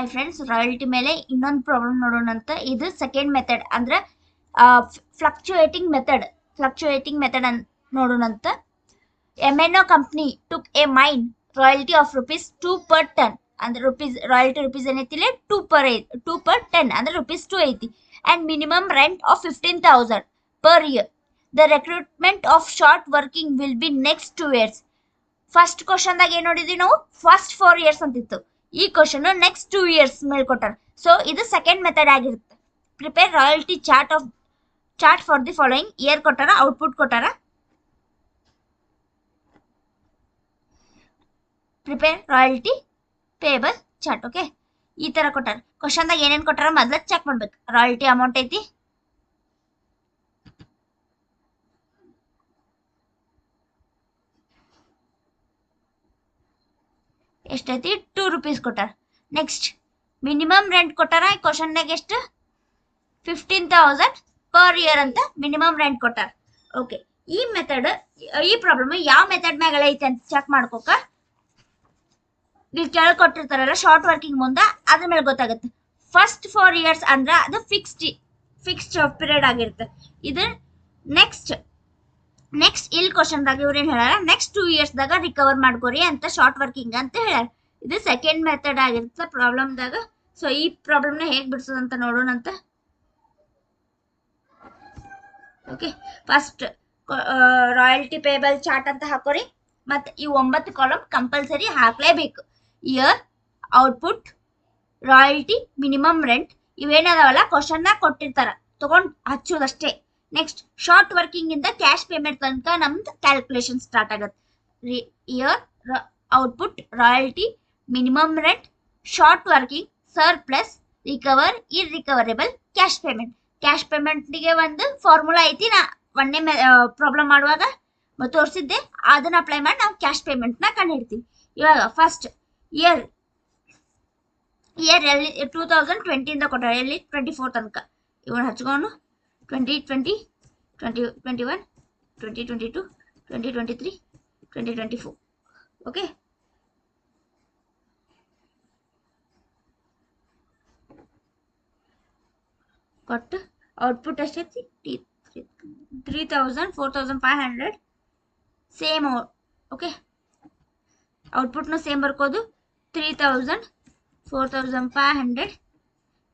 Hi friends, royalty ಮೇಲೆ ಇನ್ನೊಂದು problem ನೋಡೋಣ ಅಂತ. ಇದು ಸೆಕೆಂಡ್ ಮೆಥಡ್ ಅಂದ್ರೆ ಫ್ಲಕ್ಚುಯೇಟಿಂಗ್ ಮೆಥಡ್ ನೋಡೋಣ ಅಂತ. MNO company took a mine royalty of ₹2 per ton. ಅಂದ್ರೆ ರಾಯಲ್ಟಿ ಏನೈತಿ 2 per ton ಅಂದ್ರೆ ₹2 ಐತಿ. And minimum rent of 15,000 per year. The recruitment of short working will be next 2 years. First ಕ್ವಶನ್ದಾಗ ಏನ್ ನೋಡಿದ್ವಿ ನಾವು, ಫಸ್ಟ್ 4 years ಅಂತಿತ್ತು. ಈ ಕ್ವಶನ್ ನೆಕ್ಸ್ಟ್ 2 years ಮೇಲೆ ಕೊಟ್ಟಾರ. ಸೊ ಇದು ಸೆಕೆಂಡ್ ಮೆಥಡ್ ಆಗಿರುತ್ತೆ. Prepare royalty chart for the following year ಕೊಟ್ಟಾರ, ಔಟ್ಪುಟ್ ಕೊಟ್ಟಾರ. Prepare royalty payable chart. Okay, ಈ ತರ ಕೊಟ್ಟಾರ. ಕ್ವಶನ್ದಾಗ ಏನೇನ್ ಕೊಟ್ಟಾರ ಮೊದ್ಲ ಚೆಕ್ ಮಾಡ್ಬೇಕು. ರಾಯಲ್ಟಿ ಅಮೌಂಟ್ ಐತಿ, ಎಷ್ಟೈತಿ ₹2 ಕೊಟ್ಟಾರ. ನೆಕ್ಸ್ಟ್ ಮಿನಿಮಮ್ ರೆಂಟ್ ಕೊಟ್ಟಾರ. ಈ ಕ್ವಶನ್ದಾಗ ಎಷ್ಟು 15,000 ಪರ್ ಇಯರ್ ಅಂತ ಮಿನಿಮಮ್ ರೆಂಟ್ ಕೊಟ್ಟಾರ. ಓಕೆ, ಈ ಪ್ರಾಬ್ಲಮ್ ಯಾವ ಮೆಥಡ್ ಮ್ಯಾಗ ಐತೆ ಅಂತ ಚೆಕ್ ಮಾಡ್ಕೋಕ. ಇಲ್ಲಿ ಕೆಳಗೆ ಕೊಟ್ಟಿರ್ತಾರಲ್ಲ ಶಾರ್ಟ್ ವರ್ಕಿಂಗ್ ಮುಂದೆ, ಅದ್ರ ಮೇಲೆ ಗೊತ್ತಾಗುತ್ತೆ. ಫಸ್ಟ್ 4 years ಅಂದ್ರೆ ಅದು ಫಿಕ್ಸ್ಡ್ ಪೀರಿಯಡ್ ಆಗಿರುತ್ತೆ. ಇದು ನೆಕ್ಸ್ಟ್ ಇಲ್ಲಿ ಕ್ವಶನ್ದಾಗ ಇವ್ರೇನ್ ಹೇಳ್ಯಾರ, ನೆಕ್ಸ್ಟ್ 2 years ದಾಗ ರಿಕವರ್ ಮಾಡ್ಕೋರಿ ಅಂತ ಶಾರ್ಟ್ ವರ್ಕಿಂಗ್ ಅಂತ ಹೇಳ್ಯಾರ. ಇದು ಸೆಕೆಂಡ್ ಮೆಥಡ್ ಆಗಿರುತ್ತೆ ಪ್ರಾಬ್ಲಮ್ದಾಗ. ಸೊ ಈ ಪ್ರಾಬ್ಲಮ್ನ ಹೇಗ್ ಬಿಡಿಸೋದಂತ ನೋಡೋಣ ಅಂತ. Okay, first royalty payable chart ಅಂತ ಹಾಕೋರಿ. ಮತ್ತೆ ಈ 9 ಕಾಲಮ್ ಕಂಪಲ್ಸರಿ ಹಾಕ್ಲೇಬೇಕು. Year, output, royalty, minimum rent ಇವೇನದಾವಲ್ಲ ಕ್ವಶನ್ ಕೊಟ್ಟಿರ್ತಾರ, ತಗೊಂಡ್ ಹಚ್ಚೋದಷ್ಟೇ. ನೆಕ್ಸ್ಟ್ ಶಾರ್ಟ್ ವರ್ಕಿಂಗ್ ಇಂದ ಕ್ಯಾಶ್ ಪೇಮೆಂಟ್ ತನಕ ನಮ್ದು ಕ್ಯಾಲ್ಕುಲೇಷನ್ ಸ್ಟಾರ್ಟ್ ಆಗತ್ತೆ. Year, output, royalty, minimum rent, short working, surplus, recover, irrecoverable, cash payment. Cash ಪೇಮೆಂಟ್ಗೆ ಒಂದು ಫಾರ್ಮುಲಾ ಐತಿ, ನಾ ಒಂದೇ ಪ್ರಾಬ್ಲಮ್ ಮಾಡುವಾಗ ತೋರಿಸಿದ್ದೆ. ಅದನ್ನ ಅಪ್ಲೈ ಮಾಡಿ ನಾವು ಕ್ಯಾಶ್ ಪೇಮೆಂಟ್ ನ ಕಂಡು ಹಿಡ್ತೀವಿ. ಇವಾಗ ಫಸ್ಟ್ ಇಯರ್ ಎಲ್ಲಿ 2020 ಇಂದ ಕೊಟ್ಟಾರೆ, ಎಲ್ಲಿ 24 ತನಕ. ಇವನ್ ಹಚ್ಕೊಂಡು 2020, 2021, 2022, 2023, 2024. ಓಕೆ, ಕೊಟ್ಟು ಔಟ್ಪುಟ್ ಎಷ್ಟೈತಿ 3,000, 4,500 ಸೇಮ್. ಓಕೆ, ಔಟ್ಪುಟ್ನು ಸೇಮ್ ಬರ್ಕೋದು 3,000, 4,500.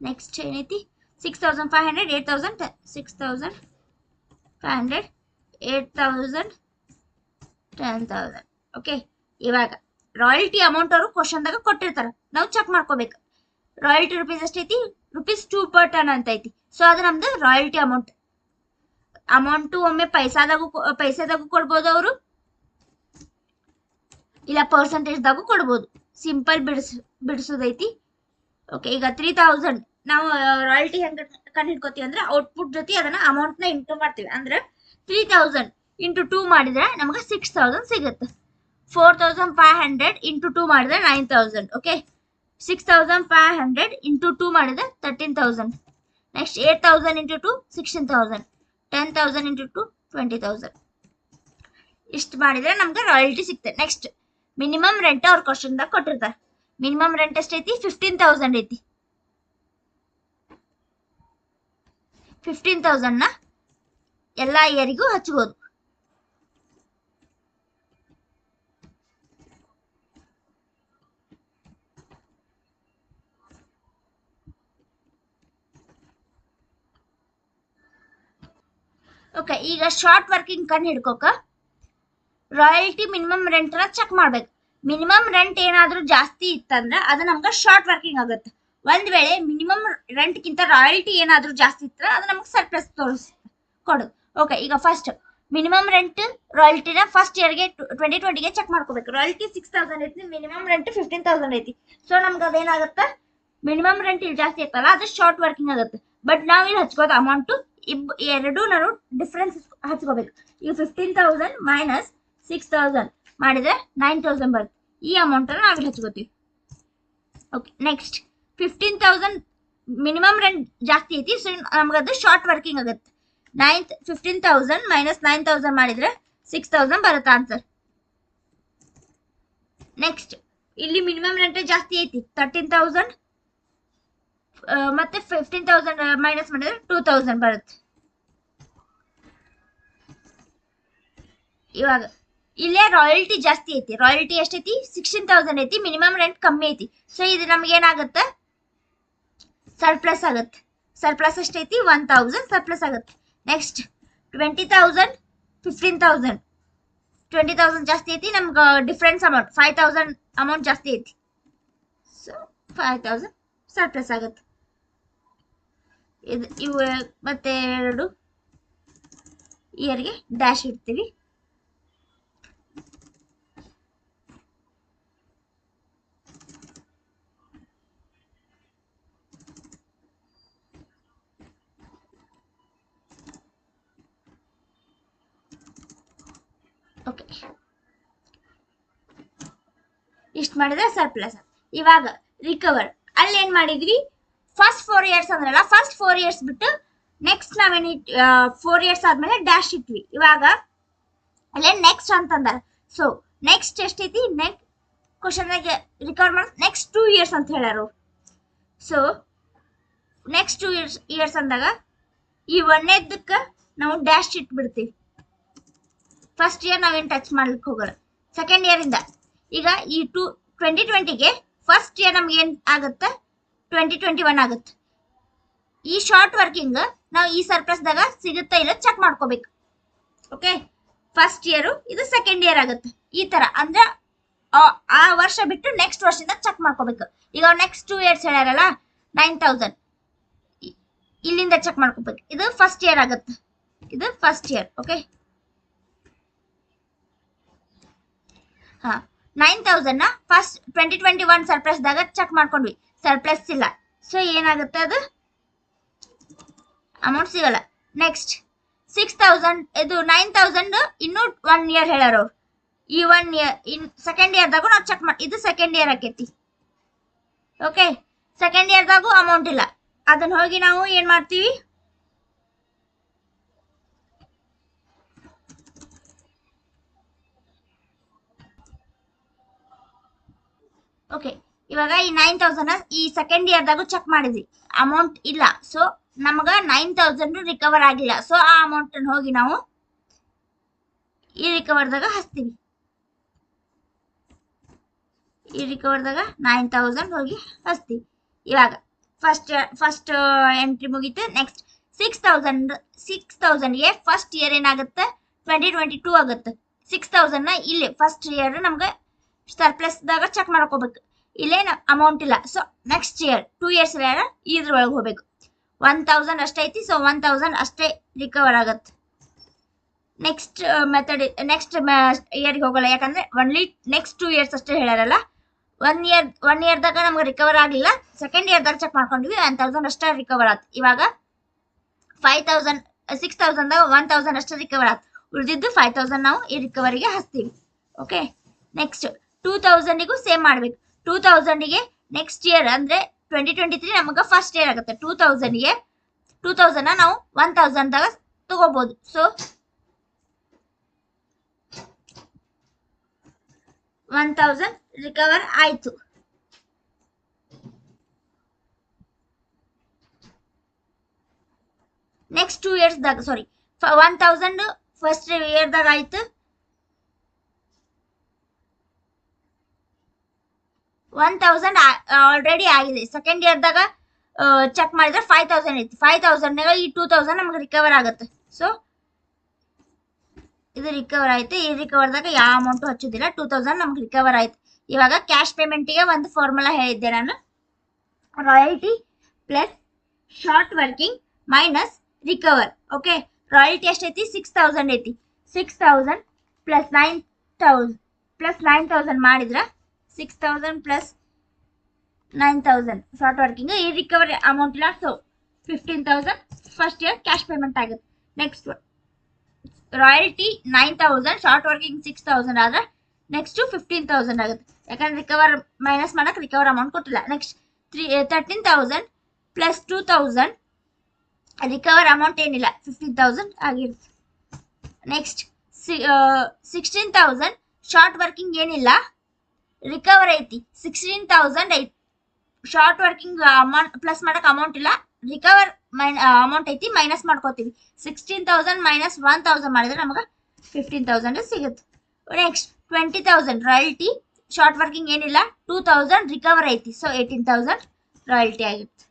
ನೆಕ್ಸ್ಟ್ ಏನೈತಿ 6,500, 8,000, 6,500, 8,000, 10,000. ಓಕೆ, ಇವಾಗ ರಾಯಲ್ಟಿ ಅಮೌಂಟ್ ಅವರು ಕ್ವಶನ್ದಾಗ ಕೊಟ್ಟಿರ್ತಾರ, ನಾವು ಚೆಕ್ ಮಾಡ್ಕೋಬೇಕು. ರಾಯಲ್ಟಿ ರುಪೀಸ್ ಎಷ್ಟೈತಿ, ₹2 per ton ಅಂತ ಐತಿ. ಸೊ ಅದು ನಮ್ದು ರಾಯಲ್ಟಿ ಅಮೌಂಟ್. ಒಮ್ಮೆ ಪೈಸಾದಾಗೂ ಕೊಡ್ಬೋದು ಅವರು, ಇಲ್ಲ ಪರ್ಸೆಂಟೇಜ್ದಾಗೂ ಕೊಡ್ಬೋದು. ಸಿಂಪಲ್ ಬಿಡಿಸೋದೈತಿ. ಓಕೆ, ಈಗ 3,000 ನಾವು ರಾಯಲ್ಟಿ ಹೆಂಗ್ ಕಂಡು ಹಿಡ್ಕೋತೀವಿ ಅಂದ್ರೆ ಔಟ್ಪುಟ್ ಜೊತೆ ಅದನ್ನ ಅಮೌಂಟ್ ನ ಇಂಟು ಮಾಡ್ತೀವಿ. ಅಂದ್ರೆ 3,000 ಇಂಟು 2 ಮಾಡಿದ್ರೆ ನಮ್ಗೆ 6,000 ಸಿಗುತ್ತೆ. 4,500 ಇಂಟು 2 ಮಾಡಿದ್ರೆ 9,000. ಓಕೆ, 6,500 ಇಂಟು 2 ಮಾಡಿದ್ರೆ 13,000. Next 8,000 into 2 16,000. 10,000 ಇಂಟು 2 20,000. ಇಷ್ಟು ಮಾಡಿದ್ರೆ ನಮ್ಗೆ ರಾಯಲ್ಟಿ ಸಿಗ್ತದೆ. ನೆಕ್ಸ್ಟ್ ಮಿನಿಮಮ್ ರೆಂಟ್ ಅವ್ರ ಕ್ವಶನ್ದಾಗ ಕೊಟ್ಟಿರ್ತಾರೆ. ಮಿನಿಮಮ್ ರೆಂಟ್ ಎಷ್ಟೈತಿ 15,000 ಐತಿ. 15,000 ನ ಎಲ್ಲಾ ಇಯರಿಗೂ ಹಚ್ಬೋದು. ಓಕೆ, ಈಗ ಶಾರ್ಟ್ ವರ್ಕಿಂಗ್ ಕಂಡು ಹಿಡ್ಕೋಕ ರಾಯಲ್ಟಿ ಮಿನಿಮಮ್ ರೆಂಟ್ ನ ಚೆಕ್ ಮಾಡ್ಬೇಕು. ಮಿನಿಮಮ್ ರೆಂಟ್ ಏನಾದ್ರೂ ಜಾಸ್ತಿ ಇತ್ತಂದ್ರೆ ಅದು ನಮ್ಗೆ ಶಾರ್ಟ್ ವರ್ಕಿಂಗ್ ಆಗುತ್ತೆ. ಒಂದ್ ವೇಳೆ ಮಿನಿಮಮ್ ರೆಂಟ್ ಗಿಂತ ರಾಯಲ್ಟಿ ಏನಾದ್ರೂ ಜಾಸ್ತಿ ಇತ್ತು ಅದು ನಮ್ಗೆ ಸರ್ಪ್ಲಸ್ ಕೊಡೋದು. ಓಕೆ, ಈಗ ಫಸ್ಟ್ ಮಿನಿಮಮ್ ರೆಂಟ್ ರಾಯಲ್ಟಿನ ಫಸ್ಟ್ ಇಯರ್ಗೆ 2020ಗೆ ಚೆಕ್ ಮಾಡ್ಕೋಬೇಕು. ರಾಯಲ್ಟಿ 6,000 ಐತಿ, ಮಿನಿಮಮ್ ರೆಂಟ್ 15,000 ಐತಿ. ಸೊ ನಮ್ಗೆ ಅದೇನಾಗುತ್ತೆ, ಮಿನಿಮಮ್ ರೆಂಟ್ ಇಲ್ಲಿ ಜಾಸ್ತಿ ಇರ್ತಲ್ಲ, ಅದು ಶಾರ್ಟ್ ವರ್ಕಿಂಗ್ ಆಗುತ್ತೆ. ಬಟ್ ನಾವ್ ಇಲ್ಲಿ ಹಚ್ಕೋದು ಅಮೌಂಟ್ ಎರಡು ನಾನು ಡಿಫ್ರೆನ್ಸ್ ಹಚ್ಕೋಬೇಕು. ಈಗ 15,000 ಮೈನಸ್ 6,000 ಮಾಡಿದ್ರೆ 9,000 ಬರುತ್ತೆ. ಈ ಅಮೌಂಟ್ ಅನ್ನು ನಾವಿಲ್ಲಿ ಹಚ್ಕೋತೀವಿ. ಓಕೆ, ನೆಕ್ಸ್ಟ್ 15,000 ಮಿನಿಮಮ್ ರೆಂಟ್ ಜಾಸ್ತಿ ಐತಿ, ಸೊ ನಮ್ಗೆ ಅದು ಶಾರ್ಟ್ ವರ್ಕಿಂಗ್ ಆಗುತ್ತೆ. 15,000 ಮೈನಸ್ 9,000 ಮಾಡಿದ್ರೆ 6,000 ಬರುತ್ತೆ ಆನ್ಸರ್. ನೆಕ್ಸ್ಟ್ ಇಲ್ಲಿ ಮಿನಿಮಮ್ ರೆಂಟ್ ಜಾಸ್ತಿ ಐತಿ, 13,000 ಮತ್ತೆ 15,000 ಮೈನಸ್ ಮಾಡಿದ್ರೆ 2,000 ಬರುತ್ತೆ. ಇವಾಗ ಇಲ್ಲೇ ರಾಯಲ್ಟಿ ಜಾಸ್ತಿ ಐತಿ. ರಾಯಲ್ಟಿ ಎಷ್ಟೈತಿ? 16,000 ಐತಿ. ಮಿನಿಮಮ್ ರೆಂಟ್ ಕಮ್ಮಿ ಐತಿ. ಸೊ ಇದು ನಮ್ಗೆ ಏನಾಗುತ್ತೆ? ಸರ್ಪ್ಲಸ್ ಆಗುತ್ತೆ. ಸರ್ಪ್ಲಸ್ ಎಷ್ಟೈತಿ? 1,000 ಸರ್ಪ್ಲಸ್ ಆಗುತ್ತೆ. ನೆಕ್ಸ್ಟ್ 20,000 15,000 20,000 ಜಾಸ್ತಿ ಐತಿ. ನಮ್ಗೆ ಡಿಫ್ರೆನ್ಸ್ ಅಮೌಂಟ್ 5,000 ಅಮೌಂಟ್ ಜಾಸ್ತಿ ಐತಿ. ಸೊ 5,000 ಸರ್ಪ್ಲಸ್ ಆಗುತ್ತೆ. ಇದು ಇವು ಮತ್ತೆ 2 ಇಯರ್ಗೆ ಡ್ಯಾಶ್ ಇಡ್ತೀವಿ. ಓಕೆ, ಇಷ್ಟು ಮಾಡಿದ್ರೆ ಸರ್ಪ್ಲಸ್. ಇವಾಗ ರಿಕವರ್ ಅಲ್ಲಿ ಏನ್ ಮಾಡಿದ್ವಿ? ಫಸ್ಟ್ 4 ಇಯರ್ಸ್ ಅಂದ್ರಲ್ಲ, ಫಸ್ಟ್ 4 ಇಯರ್ಸ್ ಬಿಟ್ಟು ನೆಕ್ಸ್ಟ್ ನಾವೇನು 4 ಇಯರ್ಸ್ ಆದ್ಮೇಲೆ ಡ್ಯಾಶ್ ಇಟ್ವಿ. ಇವಾಗ ಅಲ್ಲೇ ನೆಕ್ಸ್ಟ್ ಅಂತಂದಾರ. ಸೊ ನೆಕ್ಸ್ಟ್ ಎಷ್ಟೈತಿ? ನೆಕ್ಸ್ಟ್ ಕ್ವಶನ್ಗೆ ರಿಕವರ್ ಮಾಡೋದು ನೆಕ್ಸ್ಟ್ 2 ಇಯರ್ಸ್ ಅಂತ ಹೇಳ್ಯಾರ. ಸೊ ನೆಕ್ಸ್ಟ್ 2 ಇಯರ್ಸ್ ಅಂದಾಗ ಈ ಒಂದನೇದಕ್ಕೆ ನಾವು ಡ್ಯಾಶ್ ಇಟ್ಬಿಡ್ತೀವಿ. ಫಸ್ಟ್ ಇಯರ್ ನಾವೇನು ಟಚ್ ಮಾಡ್ಲಿಕ್ಕೆ ಹೋಗಲ್ಲ. ಸೆಕೆಂಡ್ ಇಯರ್ ಇಂದ ಈಗ ಈ 2020ಗೆ ಫಸ್ಟ್ ಇಯರ್ ನಮ್ಗೆ ಏನ್ ಆಗುತ್ತೆ? 2021 ಆಗುತ್ತೆ. ಈ ಶಾರ್ಟ್ ವರ್ಕಿಂಗ್ ನಾವು ಈ ಸರ್ಪ್ಲಸ್ದಾಗ ಸಿಗುತ್ತಾ ಇಲ್ಲ ಚೆಕ್ ಮಾಡ್ಕೋಬೇಕು. ಓಕೆ, ಫಸ್ಟ್ ಇಯರ್ ಇದು ಸೆಕೆಂಡ್ ಇಯರ್ ಆಗುತ್ತೆ. ಈ ತರ ಅಂದ್ರೆ ಆ ವರ್ಷ ಬಿಟ್ಟು ನೆಕ್ಸ್ಟ್ ವರ್ಷದಿಂದ ಚೆಕ್ ಮಾಡ್ಕೋಬೇಕು. ಈಗ ನೆಕ್ಸ್ಟ್ 2 ಇಯರ್ಸ್ ಹೇಳ್ಯಾರಲ್ಲ 9,000 ಇಲ್ಲಿಂದ ಚೆಕ್ ಮಾಡ್ಕೋಬೇಕು. ಇದು ಫಸ್ಟ್ ಇಯರ್ ಆಗುತ್ತೆ. ಇದು ಫಸ್ಟ್ ಇಯರ್. ಓಕೆ, 9,000 ಫಸ್ಟ್ 2021 ಸರ್ಪ್ಲಸ್ದಾಗ ಚೆಕ್ ಮಾಡ್ಕೊಂಡ್ವಿ. ಸರ್ಪ್ಲಸ್ ಇಲ್ಲ. ಸೊ ಏನಾಗುತ್ತೆ? ಅದು ಅಮೌಂಟ್ ಸಿಗಲ್ಲ. ನೆಕ್ಸ್ಟ್ 6,000 ಇದು 9,000 ಇನ್ನೂ 1 ಇಯರ್ ಹೇಳ್ಯಾರ. ಈ 1 ಇಯರ್ ಸೆಕೆಂಡ್ ಇಯರ್ದಾಗೂ ನಾವು ಚೆಕ್ ಮಾಡಿ. ಇದು ಸೆಕೆಂಡ್ ಇಯರ್ ಆಕೈತಿ. ಓಕೆ, ಸೆಕೆಂಡ್ ಇಯರ್ದಾಗೂ ಅಮೌಂಟ್ ಇಲ್ಲ. ಅದನ್ನ ಹೋಗಿ ನಾವು ಏನ್ ಮಾಡ್ತೀವಿ? ಓಕೆ, ಇವಾಗ ಈ 9,000 ಈ ಸೆಕೆಂಡ್ ಇಯರ್ದಾಗೂ ಚೆಕ್ ಮಾಡಿದ್ವಿ, ಅಮೌಂಟ್ ಇಲ್ಲ. ಸೊ ನಮಗ 9,000 ರಿಕವರ್ ಆಗಿಲ್ಲ. ಸೊ ಆ ಅಮೌಂಟ್ ಹೋಗಿ ನಾವು ಈ ರಿಕವರ್ದಾಗ ಹಚ್ತೀವಿ. ಈ ರಿಕವರ್ದಾಗ 9,000 ಹೋಗಿ ಹಚ್ತೀವಿ. ಇವಾಗ ಫಸ್ಟ್ ಎಂಟ್ರಿ ಮುಗೀತು. ನೆಕ್ಸ್ಟ್ 6,000ಗೆ ಫಸ್ಟ್ ಇಯರ್ ಏನಾಗುತ್ತೆ? 2022 ಆಗುತ್ತೆ. 6,000 ಇಲ್ಲಿ ಫಸ್ಟ್ ಇಯರ್ ನಮ್ಗೆ ಸರ್ಪ್ಲಸ್ದಾಗ ಚೆಕ್ ಮಾಡ್ಕೋಬೇಕು. ಇಲ್ಲೇನು ಅಮೌಂಟ್ ಇಲ್ಲ. ಸೊ ನೆಕ್ಸ್ಟ್ ಇಯರ್ 2 ಇಯರ್ಸ್ ಇದ್ರೊಳಗೆ ಹೋಗ್ಬೇಕು. 1,000 ಅಷ್ಟೇ ಐತಿ. ಸೊ 1,000 ಅಷ್ಟೇ ರಿಕವರ್ ಆಗತ್ತೆ. ನೆಕ್ಸ್ಟ್ ಮೆಥಡ್ ನೆಕ್ಸ್ಟ್ ಇಯರ್ಗೆ ಹೋಗಲ್ಲ. ಯಾಕಂದ್ರೆ ಒನ್ಲಿ ನೆಕ್ಸ್ಟ್ 2 ಇಯರ್ಸ್ ಅಷ್ಟೇ ಹೇಳ್ಯಾರಲ್ಲ. 1 ಇಯರ್ದಾಗ ನಮ್ಗೆ ರಿಕವರ್ ಆಗಲಿಲ್ಲ. ಸೆಕೆಂಡ್ ಇಯರ್ದಾಗ ಚೆಕ್ ಮಾಡ್ಕೊಂಡ್ವಿ, 1,000 ಅಷ್ಟೇ ರಿಕವರ್ ಆಯ್ತು. ಇವಾಗ 5,000 6,000ದಾಗ 1,000 ಅಷ್ಟೇ ರಿಕವರ್ ಆಯ್ತು. ಉಳಿದಿದ್ದು 5,000 ನಾವು ಈ ರಿಕವರಿಗೆ ಹಚ್ತೀವಿ. ಓಕೆ, ನೆಕ್ಸ್ಟ್ 2,000ಗೂ ಸೇಮ್ ಮಾಡ್ಬೇಕು. 2,000ಗೆ ನೆಕ್ಸ್ಟ್ ಇಯರ್ ಅಂದ್ರೆ 2023 ನಮಗೆ ಫಸ್ಟ್ ಇಯರ್ ಆಗುತ್ತೆ. 2,000 ನಾವು 1,000ದಾಗ ತಗೋಬಹುದು. ಸೊ 1,000 ರಿಕವರ್ ಆಯ್ತು. ನೆಕ್ಸ್ಟ್ 2 ಇಯರ್ಸ್ದಾಗ 1,000 ಫಸ್ಟ್ ಇಯರ್ದಾಗ ಆಯ್ತು. 1,000 ಆಲ್ರೆಡಿ ಆಗಿದೆ. ಸೆಕೆಂಡ್ ಇಯರ್ದಾಗ ಚೆಕ್ ಮಾಡಿದ್ರೆ 5,000 ಐತಿ. 5,000 ಈ 2,000 ನಮ್ಗೆ ರಿಕವರ್ ಆಗುತ್ತೆ. ಸೊ ಇದು ರಿಕವರ್ ಆಯ್ತು. ಈ ರಿಕವರ್ದಾಗ ಯಾವ ಅಮೌಂಟ್ ಹಚ್ಚೋದಿಲ್ಲ. 2,000 ನಮ್ಗೆ ರಿಕವರ್ ಆಯ್ತು. ಇವಾಗ ಕ್ಯಾಶ್ ಪೇಮೆಂಟಿಗೆ ಒಂದು ಫಾರ್ಮುಲಾ ಹೇಳಿದ್ದೆ ನಾನು. Royalty plus short working minus recover. Okay, royalty ಎಷ್ಟೈತಿ? 6,000 ಐತಿ. 6,000 ಪ್ಲಸ್ 9,000 ಮಾಡಿದ್ರೆ 6,000 ಪ್ಲಸ್ 9,000 ಶಾರ್ಟ್ ವರ್ಕಿಂಗ್. ಈ ರಿಕವರಿ ಅಮೌಂಟ್ ಇಲ್ಲ. So 15,000 first year cash payment ಆಗುತ್ತೆ. ನೆಕ್ಸ್ಟ್ ರಾಯಲ್ಟಿ 9,000, ಶಾರ್ಟ್ ವರ್ಕಿಂಗ್ 6,000 ಆದ್ರೆ ನೆಕ್ಸ್ಟ್ 15,000 ಆಗುತ್ತೆ. ಯಾಕಂದ್ರೆ ರಿಕವರ್ ಮೈನಸ್ ಮಾಡಕ್ ರಿಕವರ್ ಅಮೌಂಟ್ ಕೊಟ್ಟಿಲ್ಲ. ನೆಕ್ಸ್ಟ್ 13,000 ಪ್ಲಸ್ 2,000 ರಿಕವರ್ ಅಮೌಂಟ್ ಏನಿಲ್ಲ, 15,000 ಆಗಿರುತ್ತೆ. ನೆಕ್ಸ್ಟ್ 16,000 ಶಾರ್ಟ್ ವರ್ಕಿಂಗ್ ಏನಿಲ್ಲ, ರಿಕವರ್ ಐತಿ. 16,000 ಐತಿ ಶಾರ್ಟ್ ವರ್ಕಿಂಗ್ ಅಮೌಂಟ್ ಪ್ಲಸ್ ಮಾಡಕ್ ಅಮೌಂಟ್ ಇಲ್ಲ, ರಿಕವರ್ ಅಮೌಂಟ್ ಐತಿ, ಮೈನಸ್ ಮಾಡ್ಕೋತೀವಿ. 16,000 ಮೈನಸ್ 1,000 ಮಾಡಿದ್ರೆ ನಮಗೆ 15,000 ಸಿಗುತ್ತೆ. ನೆಕ್ಸ್ಟ್ 20,000 ರಾಯಲ್ಟಿ, ಶಾರ್ಟ್ ವರ್ಕಿಂಗ್ ಏನಿಲ್ಲ, 2,000 ರಿಕವರ್ ಐತಿ, ಸೊ 18,000 ರಾಯಲ್ಟಿ ಆಗಿರುತ್ತೆ.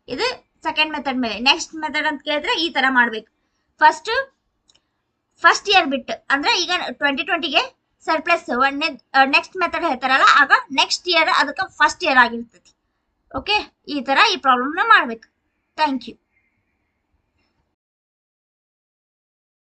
ಇದು ಸೆಕೆಂಡ್ ಮೆಥಡ್ ಮೇಲೆ. ನೆಕ್ಸ್ಟ್ ಮೆಥಡ್ ಅಂತ ಕೇಳಿದ್ರೆ ಈ ತರ ಮಾಡ್ಬೇಕು. ಫಸ್ಟ್ ಇಯರ್ ಬಿಟ್ಟು ಅಂದ್ರೆ ಈಗ 2020ಗೆ ಸರ್ಪ್ಲಸ್ ನೆಕ್ಸ್ಟ್ ಮೆಥಡ್ ಹೇಳ್ತಾರಲ್ಲ, ಆಗ ನೆಕ್ಸ್ಟ್ ಇಯರ್ ಅದಕ್ಕೆ ಫಸ್ಟ್ ಇಯರ್ ಆಗಿರ್ತೈತಿ. ಓಕೆ, ಈ ತರ ಈ ಪ್ರಾಬ್ಲಮ್ನ ಮಾಡ್ಬೇಕು. Thank you.